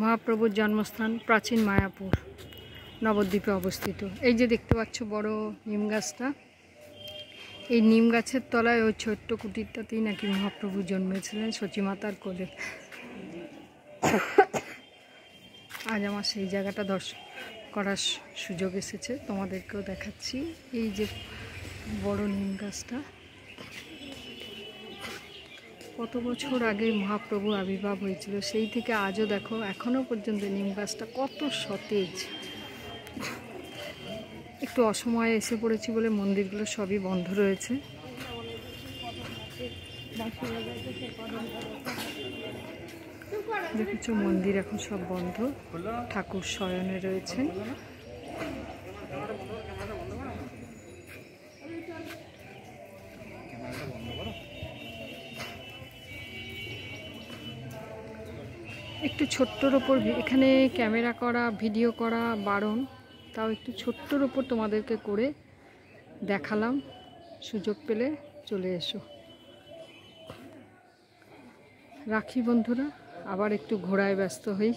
মহাপ্রভুর জন্মস্থান প্রাচীন মায়াপুর নবদ্বীপে অবস্থিত। এই যে দেখতে পাচ্ছ বড় নিম গাছটা, এই নিম গাছের তলায় ওই ছোট্ট কুটিরটাতেই নাকি মহাপ্রভু জন্মেছিলেন সচিমাতার কোলে। আজ আমার সেই জায়গাটা দর্শন করার সুযোগ এসেছে, তোমাদেরকেও দেখাচ্ছি। এই যে বড় নিম গাছটা, কত বছর আগে মহাপ্রভু আবির্ভাব হয়েছিল, সেই থেকে আজও দেখো এখনও পর্যন্ত নিম গাছটা কত সতেজ। একটু অসময়ে এসে পড়েছি বলে মন্দিরগুলো সবই বন্ধ রয়েছে। দেখেছো মন্দির এখন সব বন্ধ, ঠাকুর শয়নে রয়েছেন। একটু ছোট্টর ওপর এখানে ক্যামেরা করা, ভিডিও করা বারণ, তাও একটু ছোট্টর ওপর তোমাদেরকে করে দেখালাম। সুযোগ পেলে চলে এসো। রাখি বন্ধুরা, আবার একটু ঘোরায় ব্যস্ত হই।